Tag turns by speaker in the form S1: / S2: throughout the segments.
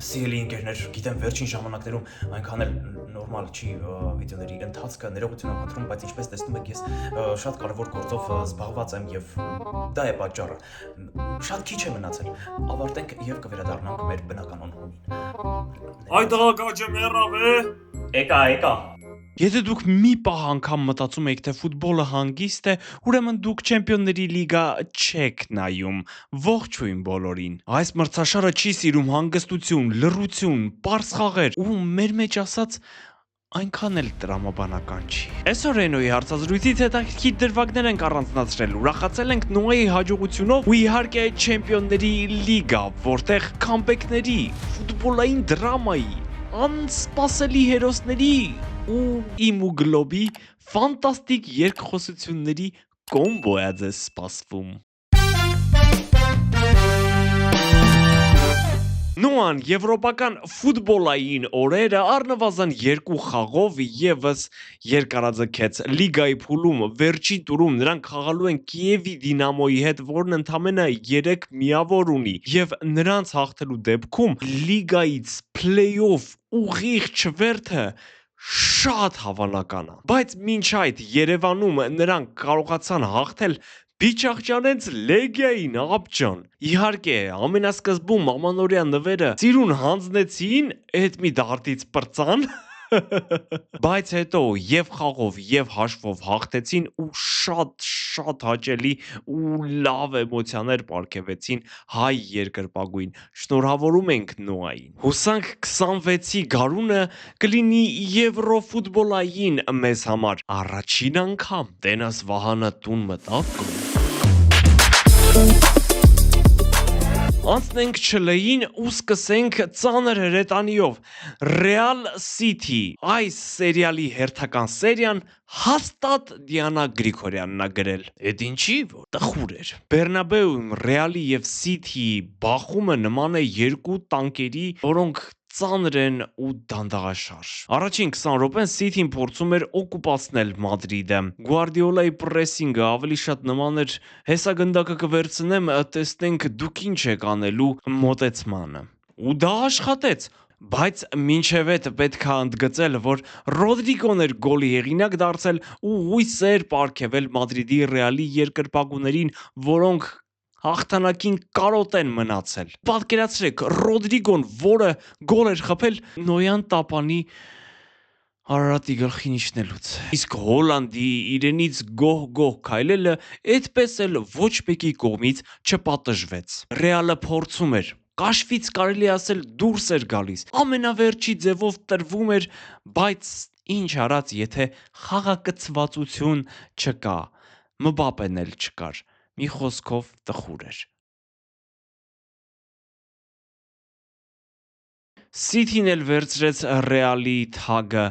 S1: Սիրելի ընկերներ, գիտեմ վերջին ժամանակներում այնքան էլ նորմալ չի վիդեոների ընթացքը, ներողություն եմ խնդրում, բայց ինչպես տեսնում եք, ես շատ կարևոր գործով զբաղված եմ եւ դա է պատճառը։ Շատ քիչ է մնացել։ Ավարտենք եւ կվերադառնանք մեր բնականon հունին։
S2: Այ տղակաճը մեռավ է։
S1: Եկա։
S3: Եթե դուք մի պահ անգամ մտածում եք, թե ֆուտբոլը հանգիստ է, ուրեմն դուք Չեմպիոնների լիգա չեք նայում։ Ողջույն բոլորին։ Այս մրցաշարը չի սիրում հանգստություն, լռություն, պարզ խաղեր ու մեր մեջ ասած այնքան էլ տրամաբանական չի։ Այսօր Ռենոյի հարցազրույցից հետաքրքիր դրվագներ ենք առանձնացրել, ուրախացել ենք Նոյի հաջողությունով ու իհարկե Չեմպիոնների լիգա, որտեղ քամբեքների, ֆուտբոլային դրամայի, անսպասելի հերոսների ու իմ ու գլոբի ֆանտաստիկ երկխոսությունների կոմբո է ձեզ սպասվում։ Նոան եվրոպական ֆուտբոլային օրերը առնվազն 2 խաղով եւս երկարաձգեց լիգայի փուլում վերջին տուրում նրանք խաղալու են Կիևի Դինամոյի հետ, որն ընդամենը 3 միավոր ունի եւ նրանց հաղթելու դեպքում լիգայից փլեյօֆ ուղիղ չվերթը շատ հավանական է, բայց մինչ այդ Երևանում նրանք կարողացան հաղթել Բիճաղջանենց Լեգիային աղջան։ Իհարկե, ամենասկզբում ամանորյա նվերը ծիրուն հանձնեցին, այդ մի դարտից պրծան, բայց հետո եւ խաղով եւ հաշվով հաղթեցին ու շատ հաճելի ու լավ էմոցիաներ պարգևեցին հայ երկրպագուին։ Շնորհավորում ենք Նոային։ Հուսանք 26-ի գարունը կլինի եվրոֆուտբոլային մեզ համար։ Առաջին անգամ Տենաս Վահանը տուն մտավ։ Անցնենք Չլեին ու սկսենք ծանր հրետանիով։ Ռեալ Սիթի այս սերիալի հերթական սերիան հաստատ Դիանա Գրիգորյանն է գրել։ Էդ ինչի, որ տխուր էր։ Բեռնաբեուում Ռեալի եւ Սիթիի բախումը նման է երկու տանկերի, որոնք ծանր են ու դանդաղաշարժ։ Առաջին 20 րոպեն Սիթին փորձում էր օկուպացնել Մադրիդը։ Գուարդիոլայի պրեսինգը ավելի շատ նման էր հեսագնդակը կվերցնեմ, տեսնենք դուք ինչ եք անելու մոտեցմանը։ Ու դա աշխատեց։ Բայց մինչև այդ պետք է ընդգծել, որ Ռոդրիգոն էր գոլի հեղինակ դարձել ու հույս էր պարգևել Մադրիդի Ռեալի երկրպագուներին, որոնք հաղթանակին կարոտ են մնացել։ Պատկերացրեք, Ռոդրիգոն, որը գոլ էր խփել Նոյան տապանի Արարատի գլխին իջնելուց։ Իսկ Հոլանդի իրենից գոհ քայլելը այդպես էլ ոչ մեկի կողմից չպատժվեց։ Ռեալը փորձում էր, կաշվից կարելի ասել դուրս էր գալիս, ամենավերջի ձևով տրվում էր, բայց ինչ արած, եթե խաղակցվածություն չկա, Մբապեն էլ չկար, մի խոսքով տխուր էր։ Սիթին էլ վերցրեց Ռեալի թագը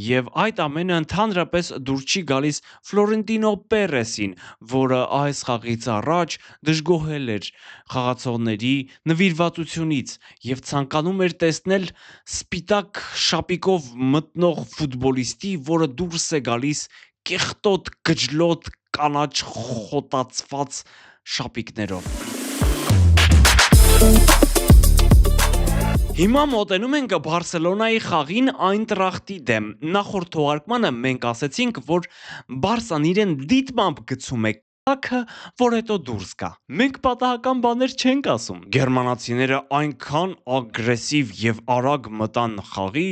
S3: եւ այդ ամենը ընդհանրապես դուր չի գալիս Ֆլորենտինո Պերեսին, որը այս խաղից առաջ դժգոհել էր խաղացողների նվիրվածությունից եւ ցանկանում էր տեսնել սպիտակ շապիկով մտնող ֆուտբոլիստի, որը դուրս է գալիս կեղտոտ գջլոտ կանաչ խոտացված շապիկներով։ Հիմա մոտենում ենք Բարսելոնայի խաղին Այնտրախտի դեմ։ Նախորդ թողարկմանը մենք ասեցինք, որ Բարսան իրեն դիտմամբ գցում է կակը, որ հետո դուրս գա։ Մենք պատահական բաներ չենք ասում։ Գերմանացիները այնքան ագրեսիվ եւ արագ մտան խաղի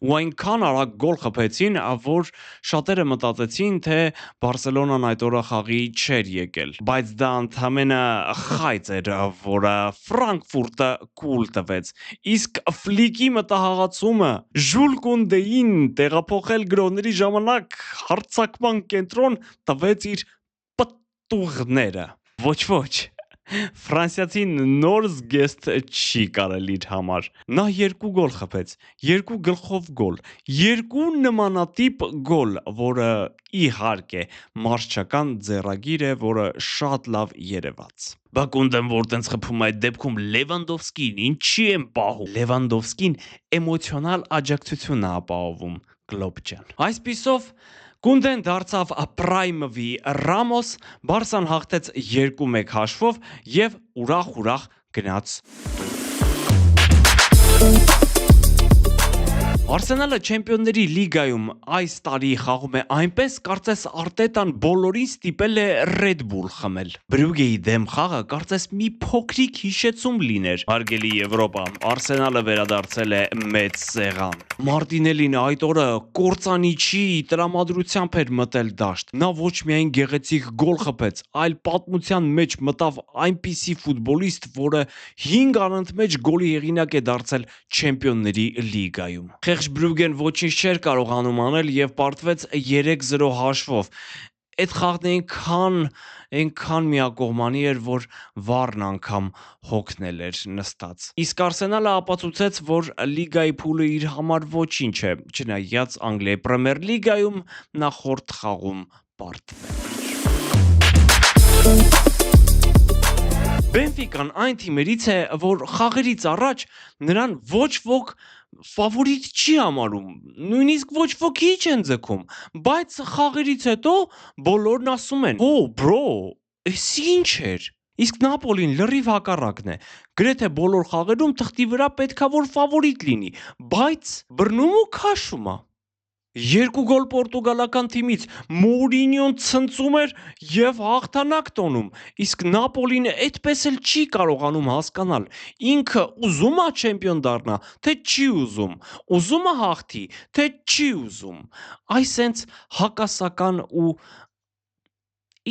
S3: ու այնքան արագ գոլ խփեցին, որ շատերը մտածեցին, թե Բարսելոնան այդ օրը խաղի չէր եկել։ Բայց դա ընդամենը խայծ էր, որը Ֆրանկֆուրտը կուլ տվեց։ Իսկ Ֆլիկի մտահղացումը Ժուլ Կունդեին տեղափոխել գրոների ժամանակ հարձակման կենտրոն տվեց իր պտուղները։ Ոչ, ֆրանսիացին նոր զգեստ չի կարել իր համար։ Նա 2 գոլ խփեց, 2 գլխով գոլ, 2 նմանատիպ գոլ, որը իհարկե մարշչական ձեռագիր է, որը շատ լավ երևաց։ Բակունդեմ որ տենց խփում այդ դեպքում Լևանդովսկին ինչի են պահում։ Լևանդովսկին էմոցիոնալ աջակցություն է ապահովում, գլոբ ջան։ Այսպիսով Կունդեն դարձավ Պրայմվի Ռամոս, Բարսան հաղթեց 2-1 հաշվով եւ ուրախ գնաց։ Արսենալը Չեմպիոնների լիգայում այս տարի խաղում է այնպես, կարծես Արտետան բոլորին ստիպել է Red Bull խմել։ Բրյուգեի դեմ խաղը կարծես մի փոքրիկ հիշեցում լիներ։ Հարգելի Եվրոպա, Արսենալը վերադարձել է մեծ սեղան։ Մարտինելին այդ օրը կործանիչի տրամադրությամբ էր մտել դաշտ։ Նա ոչ միայն գեղեցիկ գոլ խփեց, այլ պատմության մեջ մտավ այնպիսի ֆուտբոլիստ, որը 5 անընդմեջ գոլի հեղինակ է դարձել Չեմպիոնների լիգայում։ Խեղճ Բրյուգեն ոչինչ չէր կարողանում անել եւ պարտվեց 3-0 հաշվով։ Այդ խաղն այնքան միակողմանի էր, որ վառն անգամ հոգնել էր նստած։ Իսկ Արսենալը ապացուցեց, որ լիգայի փուլը իր համար ոչինչ է, չնայած Անգլիայի Պրեմիեր լիգայում նախորդ խաղում պարտվել։ Բենֆիկան այն թիմերից է, որ խաղերից առաջ նրան ոչ ոք ֆավորիտ չի համարում, նույնիսկ ոչ ոքի չեն ձգում, բայց խաղերից հետո բոլորն ասում են. «Օ, բրո, էս ինչ էր»։ Իսկ Նապոլին լրիվ հակառակն է։ Գրեթե բոլոր խաղերում թղթի վրա պետքա որ ֆավորիտ լինի, բայց բռնում ու քաշում է։ 2 գոլ պորտուգալական թիմից Մորինյոն ցնծում էր եւ հաղթանակ տոնում, իսկ Նապոլին այդպես էլ չի կարողանում հասկանալ, ինքը ուզում է չեմպիոն դառնա, թե չի ուզում, ուզում է հաղթի, թե չի ուզում։ Այս հենց հակասական ու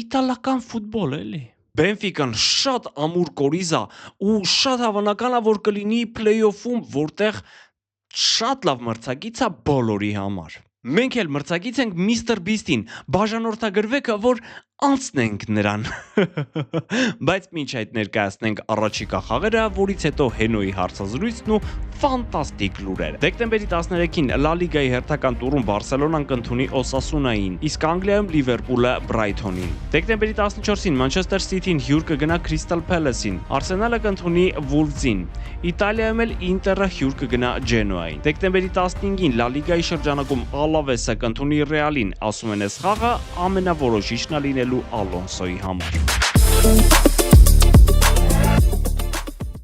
S3: իտալական ֆուտբոլ էլի։ Բենֆիկան շատ ամուր կորիզ է ու շատ հավանական է, որ կլինի փլեյօֆում, որտեղ շատ լավ մրցակից է բոլորի համար։ Մենք էլ մրցակից ենք Միսթր Բիստին, բաժանորդագրվեք, որ անցնենք նրան։ Բայց մինչ այդ ներկայացնենք առաջիկա խաղերը, որից հետո Հենոյի հարցազրույցն ու ֆանտաստիկ լուրերը։ Դեկտեմբերի 13-ին Լա Լիգայի հերթական տուրում Բարսելոնան կընդունի Օսասունային, իսկ Անգլիայում Լիվերպուլը Բրայթոնին։ Դեկտեմբերի 14-ին Մանչեսթեր Սիթին հյուր կգնա Քրիստալ Փելեսին, Արսենալը կընդունի Վուլվզին, Իտալիայում էլ Ինտերը հյուր կգնա Ջենոային։ Դեկտեմբերի 15-ին Լա Լիգայի շրջանակում Ալավեսը կընդունի Ռեալին, ասում են այս խաղը ամենավորոշիչն է լինելու Ալոնսոյի համար։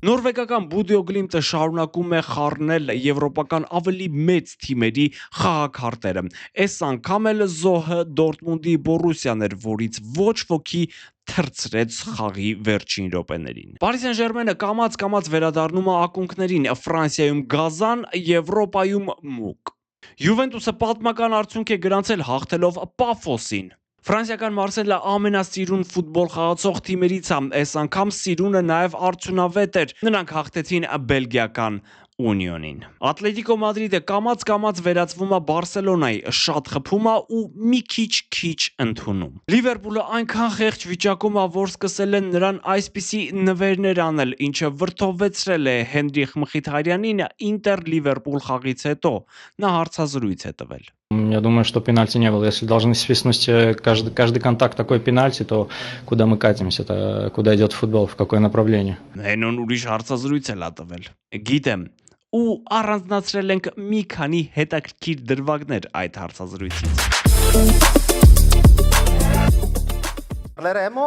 S3: Նորվեգական Բուդյո Գլիմտը շարունակում է խառնել եվրոպական ավելի մեծ թիմերի խաղաքարտերը։ Այս անգամ էլ զոհը Դորտմունդի Բորուսիան էր, որից ոչ ոքի թրծրեց խաղի վերջին րոպեներին։ Պարի Սեն-Ժերմենը կամաց վերադառնում է ակունքներին, Ֆրանսիայում գազան, Եվրոպայում մուկ։ Յուվենտուսը պատմական արդյունք է գրանցել հաղթելով Պաֆոսին։ Ֆրանսիական Մարսելը ամենասիրուն ֆուտբոլ խաղացող թիմերից է, այս անգամ սիրունը նաև արդյունավետ էր։ Նրանք հաղթեցին բելգիական Ունիոնին։ Ատլետիկո Մադրիդը կամաց վերածվում է Բարսելոնայի, շատ խփում է ու մի քիչ ընդունում։ Լիվերպուլը այնքան խեղճ վիճակում է, որ սկսել են նրան այսպիսի նվերներ аնել, ինչը վրդովվեցրել է Հենրիխ Մխիթարյանին Ինտեր-Լիվերպուլ խաղից հետո։ Նա հարցազրույց է տվել։
S4: Я думаю, что пенальти не было. Если должны свистнуть каждый контакт такой пенальти, то куда мы катимся, то куда идет футбол, в какое направление?
S3: Հենոն ուրիշ հարցազրույց է տվել։ Գիտեմ, ու առանձնացրել ենք մի քանի հետաքրքիր դրվագներ այդ հարցազրույցից։
S5: Leremo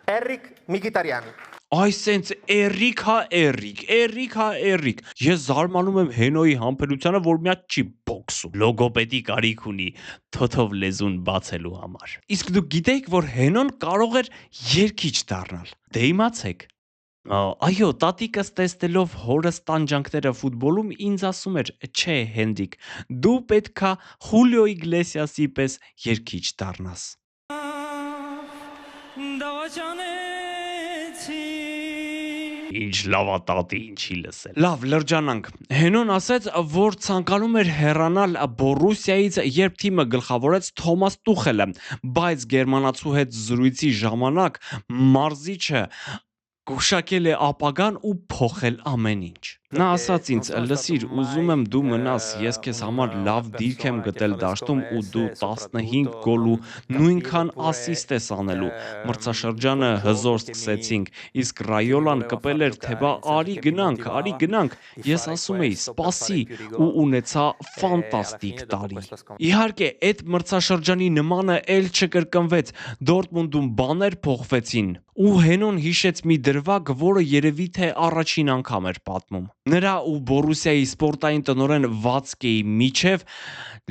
S5: Eric Mkhitaryan.
S3: Այս սենց Էրիկ հա Էրիկ։ Ես զարմանում եմ Հենոյի համբերությանը, որ միա չի բոքսում։ Լոգոպեդի կարիք ունի թոթով լեզուն բացելու համար։ Իսկ դուք գիտեիք, որ Հենոն կարող էր երգիչ դառնալ։ Դե իմացեք։ Այո, տատիկս տեսնելով հորս տանջանքները ֆուտբոլում ինձ ասում էր. «Չէ, Հենրիկ, դու պետքա Խուլիո Իգլեսիասի պես երգիչ դառնաս»։ Ինչ լավատատի, ինչի լսել։ Լավ, լրջանանք։ Հենոն ասաց, որ ցանկանում էր հեռանալ Բորուսիայից, երբ թիմը գլխավորեց Թոմաս Տուխելը, բայց գերմանացու հետ զրույցի ժամանակ մարզիչը գուշակել է ապագան ու փոխել ամեն ինչ։ Նա ասաց ինձ. «Լսիր, ուզում եմ դու մնաս, ես քեզ համար լավ դիրք եմ գտել դաշտում ու դու 15 գոլ ու նույնքան ասիստ ես անելու»։ Մրցաշրջանը հզոր սկսեցինք, իսկ Ռայոլան կպել էր, թե բա արի գնանք։ Ես ասում էի սպասի ու ունեցա ֆանտաստիկ տարի։ Իհարկե, այդ մրցաշրջանի նմանը էլ չկրկնվեց, Դորտմունդում բաներ փոխվեցին։ Ու Հենոն հիշեց մի դրվագ, որը երևի թե առաջին անգամ էր պատմում։ Նրա ու Բորուսիայի սպորտային տնօրեն Վացկեի միջև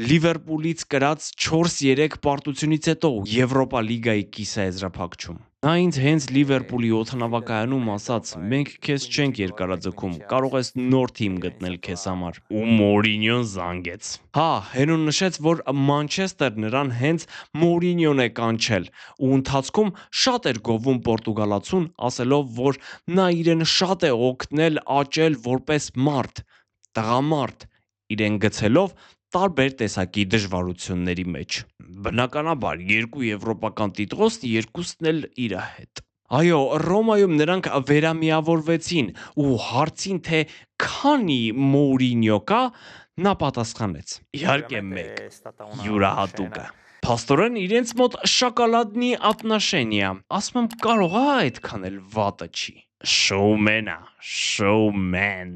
S3: Լիվերպուլից կրած 4-3 պարտությունից հետո Եվրոպա լիգայի կիսաեզրափակում։ Նա ինձ հենց Լիվերպուլի օդանավակայանում ասաց. «Մենք քեզ չենք երկարաձգում, կարող ես նոր թիմ գտնել քեզ համար»։ Ու Մորինյոն զանգեց։ Հա, Հենուն նշեց, որ Մանչեսթեր նրան հենց Մորինյոն է կանչել, ու ընթացքում շատ էր գովում պորտուգալացուն, ասելով, որ նա իրեն շատ է օգնել աճել որպես մարդ, տղամարդ, իրեն գցելով տարբեր տեսակի դժվարությունների մեջ։ Բնականաբար, երկու եվրոպական տիտղոս, երկուսն էլ իր հետ։ Այո, Ռոմայում նրանք վերամիավորվեցին ու հարցին, թե քանի Մորինյո կա, նա պատասխանեց. Իհարկե մեկ, յուրահատուկը։ Փաստորեն իրենց մոտ շոկոլադնի ատնաշենիա։ Ասում եմ, կարող է այդքան էլ վատը չի։ Շոումենա, շոումեն։